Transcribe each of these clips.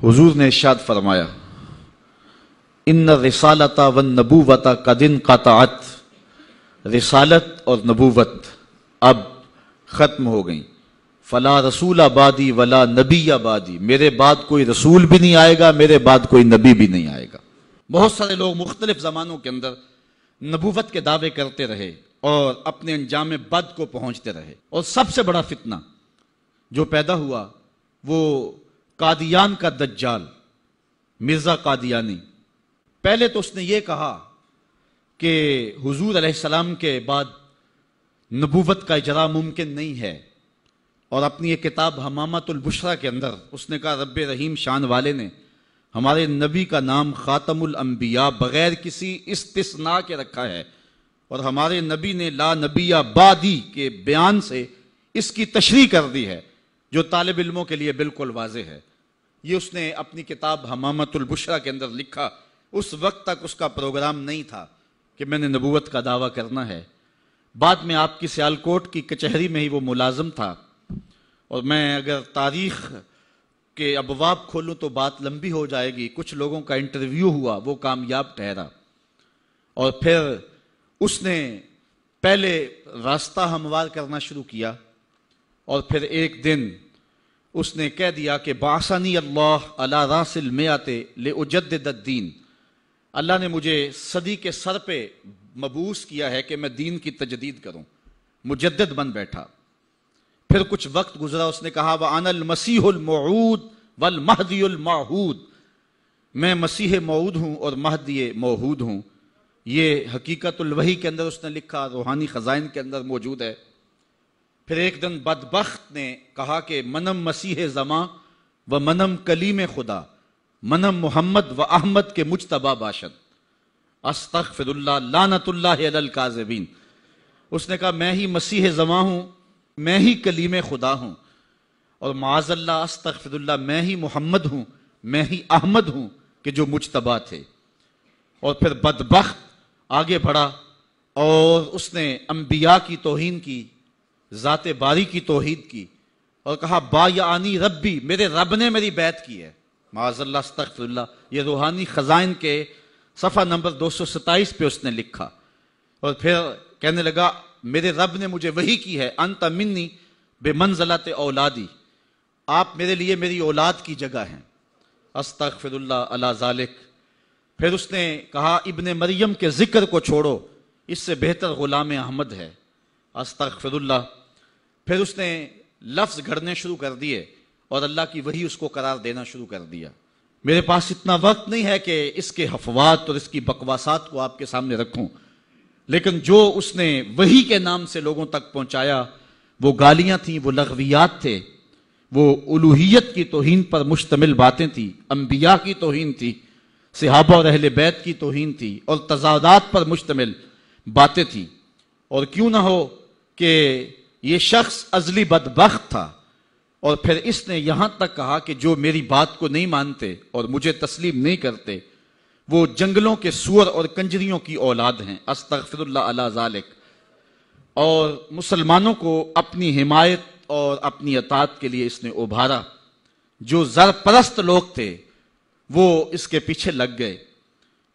حضور نے ارشاد فرمایا ان الرسالۃ والنبوۃ قد انقطعت، رسالت اور نبوت اب ختم ہو گئیں، فلا رسول بعدی ولا نبی بعدی، میرے بعد کوئی رسول بھی نہیں آئے گا، میرے بعد کوئی نبی بھی نہیں آئے گا۔ بہت سارے لوگ مختلف زمانوں کے اندر نبوت کے دعوے کرتے رہے اور اپنے انجام بد کو پہنچتے رہے، اور سب سے بڑا فتنہ جو پیدا ہوا وہ قادیان کا دجال مرزا قادیانی۔ پہلے تو اس نے یہ کہا کہ حضور علیہ السلام کے بعد نبوت کا اجرا ممکن نہیں ہے، اور اپنی یہ کتاب حمامۃ البشریٰ کے اندر اس نے کہا رب رحیم شان والے نے ہمارے نبی کا نام خاتم الانبیاء بغیر کسی استثناء کے رکھا ہے، اور ہمارے نبی نے لا نبی بعدی کے بیان سے اس کی تشریح کر دی ہے، جو طالب علموں کے لیے بالکل واضح ہے۔ یہ اس نے اپنی کتاب حمامۃ البشریٰ کے اندر لکھا۔ اس وقت تک اس کا پروگرام نہیں تھا کہ میں نے نبوت کا دعویٰ کرنا ہے۔ بعد میں آپ کی سیالکوٹ کی کچہری میں ہی وہ ملازم تھا، اور میں اگر تاریخ کے ابواب کھولوں تو بات لمبی ہو جائے گی۔ کچھ لوگوں کا انٹرویو ہوا، وہ کامیاب ٹھہرا، اور پھر اس نے پہلے راستہ ہموار کرنا شروع کیا، اور پھر ایک دن اس نے کہہ دیا کہ بعثنی اللہ علی راس المئۃ لأجدد الدین، اللہ نے مجھے صدی کے سر پہ مبعوث کیا ہے کہ میں دین کی تجدید کروں، مجدد بن بیٹھا۔ پھر کچھ وقت گزرا، اس نے کہا وَأَنَا الْمَسِيحُ الْمَوْعُودُ وَالْمَهْدِيُ الْمَوْعُودُ، میں مسیح موعود ہوں اور مہدی موعود ہوں۔ یہ حقیقت الوحی کے اندر اس نے لکھا، روحانی خزائن کے اندر موجود ہے۔ پھر ایک دن بدبخت نے کہا کہ منم مسیح زماں و منم کلیم خدا، منم محمد و احمد کے مجتبی باشد، استغفر اللہ لعنت اللہ علی الکاذبین۔ اس نے کہا میں ہی مسیح زماں ہوں، میں ہی کلیم خدا ہوں، اور معاذ اللہ استغفر اللہ میں ہی محمد ہوں، میں ہی احمد ہوں کہ جو مجتبی تھے۔ اور پھر بدبخت آگے بڑھا اور اس نے انبیاء کی توہین کی، ذات باری کی توحید کی، اور کہا بایعنی ربی، میرے رب نے میری بیعت کی ہے، معاذ اللہ استغفر اللہ۔ یہ روحانی خزائن کے صفحہ نمبر 227 پہ اس نے لکھا، اور پھر کہنے لگا میرے رب نے مجھے وحی کی ہے، انت منی بمنزلت اولادی، آپ میرے لیے میری اولاد کی جگہ ہیں، استغفر اللہ علی ذالک۔ پھر اس نے کہا ابن مریم کے ذکر کو چھوڑو، اس سے بہتر غلام احمد ہے، استغفر اللہ۔ پھر اس نے لفظ گھڑنے شروع کر دیے اور اللہ کی وحی اس کو قرار دینا شروع کر دیا۔ میرے پاس اتنا وقت نہیں ہے کہ اس کے حفوات اور اس کی بکواسات کو آپ کے سامنے رکھوں، لیکن جو اس نے وحی کے نام سے لوگوں تک پہنچایا وہ گالیاں تھیں، وہ لغویات تھے، وہ الوہیت کی توہین پر مشتمل باتیں تھیں، انبیاء کی توہین تھی، صحابہ اور اہل بیت کی توہین تھی، اور تضادات پر مشتمل باتیں تھیں۔ اور کیوں نہ ہو کہ یہ شخص ازلی بدبخت تھا، اور پھر اس نے یہاں تک کہا کہ جو میری بات کو نہیں مانتے اور مجھے تسلیم نہیں کرتے وہ جنگلوں کے سور اور کنجریوں کی اولاد ہیں، استغفر اللہ علی ذالک۔ اور مسلمانوں کو اپنی حمایت اور اپنی اطاعت کے لیے اس نے ابھارا۔ جو زر پرست لوگ تھے وہ اس کے پیچھے لگ گئے،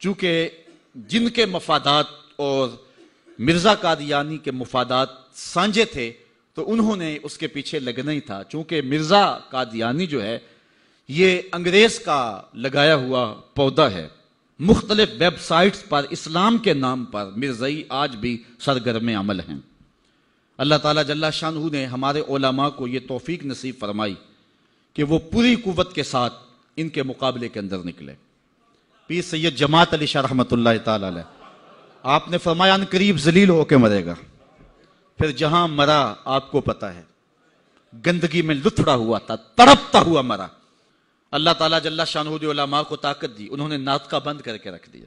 چونکہ جن کے مفادات اور مرزا قادیانی کے مفادات سانجے تھے تو انہوں نے اس کے پیچھے لگنا ہی تھا۔ چونکہ مرزا قادیانی جو ہے یہ انگریز کا لگایا ہوا پودا ہے۔ مختلف ویب سائٹس پر اسلام کے نام پر مرزائی آج بھی سرگرم عمل ہیں۔ اللہ تعالیٰ جل شانہ نے ہمارے علماء کو یہ توفیق نصیب فرمائی کہ وہ پوری قوت کے ساتھ ان کے مقابلے کے اندر نکلے۔ پیر سید جماعت علی شاہ رحمۃ اللہ تعالی علیہ، آپ نے فرمایا ان قریب ذلیل ہو کے مرے گا، پھر جہاں مرا آپ کو پتا ہے، گندگی میں لتھڑا ہوا تھا، تڑپتا ہوا مرا۔ اللہ تعالیٰ جل شانہ نے علماء کو طاقت دی، انہوں نے ناطقہ بند کر کے رکھ دیا۔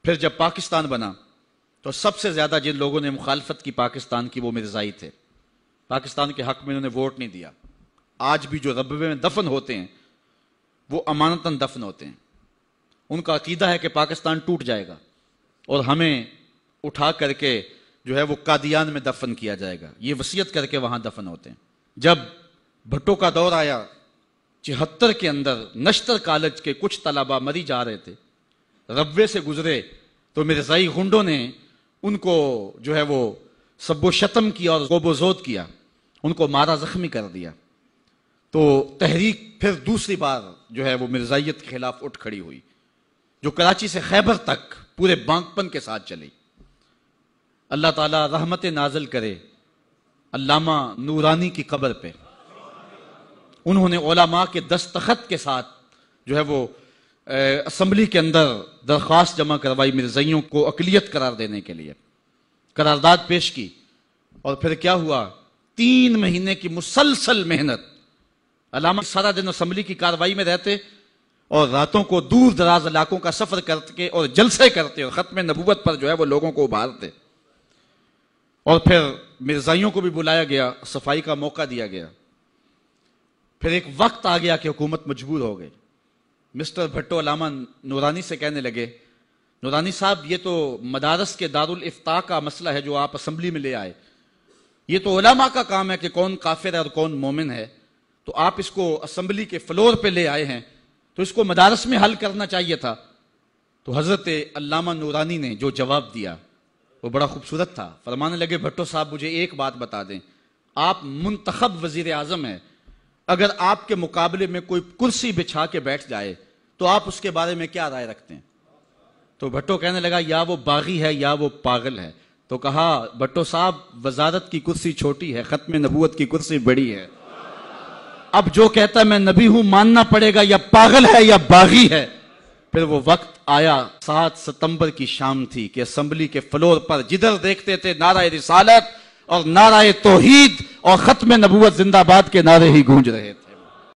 پھر جب پاکستان بنا تو سب سے زیادہ جن لوگوں نے مخالفت کی پاکستان کی وہ مرزائی تھے۔ پاکستان کے حق میں انہوں نے ووٹ نہیں دیا۔ آج بھی جو ربوے میں دفن ہوتے ہیں وہ امانتاً دفن ہوتے ہیں۔ ان کا عقیدہ ہے کہ پاکستان ٹوٹ جائے گا اور ہمیں اٹھا کر کے جو ہے وہ قادیان میں دفن کیا جائے گا، یہ وصیت کر کے وہاں دفن ہوتے ہیں۔ جب بھٹو کا دور آیا 74 کے اندر نشتر کالج کے کچھ طلبہ مری جا رہے تھے، ربوے سے گزرے تو مرزائی غنڈوں نے ان کو جو ہے وہ سب و شتم کیا اور غوب و زود کیا، ان کو مارا زخمی کر دیا۔ تو تحریک پھر دوسری بار جو ہے وہ مرزائیت کے خلاف اٹھ کھڑی ہوئی، جو کراچی سے خیبر تک پورے بانکپن کے ساتھ چلی۔ اللہ تعالیٰ رحمت نازل کرے علامہ نورانی کی قبر پہ۔ انہوں نے علماء کے دستخط کے ساتھ جو ہے وہ اسمبلی کے اندر درخواست جمع کروائی مرزائیوں کو اقلیت قرار دینے کے لیے، قرارداد پیش کی، اور پھر کیا ہوا، 3 مہینے کی مسلسل محنت۔ علامہ سارا دن اسمبلی کی کارروائی میں رہتے اور راتوں کو دور دراز علاقوں کا سفر کرتے اور جلسے کرتے اور ختم نبوت پر جو ہے وہ لوگوں کو ابھارتے، اور پھر مرزائیوں کو بھی بلایا گیا، صفائی کا موقع دیا گیا۔ پھر ایک وقت آ گیا کہ حکومت مجبور ہو گئی۔ مسٹر بھٹو علامہ نورانی سے کہنے لگے، نورانی صاحب یہ تو مدارس کے دارالافتاء کا مسئلہ ہے جو آپ اسمبلی میں لے آئے، یہ تو علماء کا کام ہے کہ کون کافر ہے اور کون مومن ہے، تو آپ اس کو اسمبلی کے فلور پہ لے آئے ہیں تو اس کو مدارس میں حل کرنا چاہیے تھا۔ تو حضرت علامہ نورانی نے جو جواب دیا وہ بڑا خوبصورت تھا۔ فرمانے لگے، بھٹو صاحب مجھے ایک بات بتا دیں، آپ منتخب وزیر اعظم ہیں، اگر آپ کے مقابلے میں کوئی کرسی بچھا کے بیٹھ جائے تو آپ اس کے بارے میں کیا رائے رکھتے ہیں؟ تو بھٹو کہنے لگا، یا وہ باغی ہے یا وہ پاگل ہے۔ تو کہا، بھٹو صاحب وزارت کی کرسی چھوٹی ہے، ختم نبوت کی کرسی بڑی ہے، اب جو کہتا ہے میں نبی ہوں ماننا پڑے گا، یا پاگل ہے یا باغی ہے۔ پھر وہ وقت آیا، 7 ستمبر کی شام تھی کہ اسمبلی کے فلور پر جدھر دیکھتے تھے نعرہ رسالت اور نعرہ توحید اور ختم نبوت زندہ باد کے نعرے ہی گونج رہے تھے۔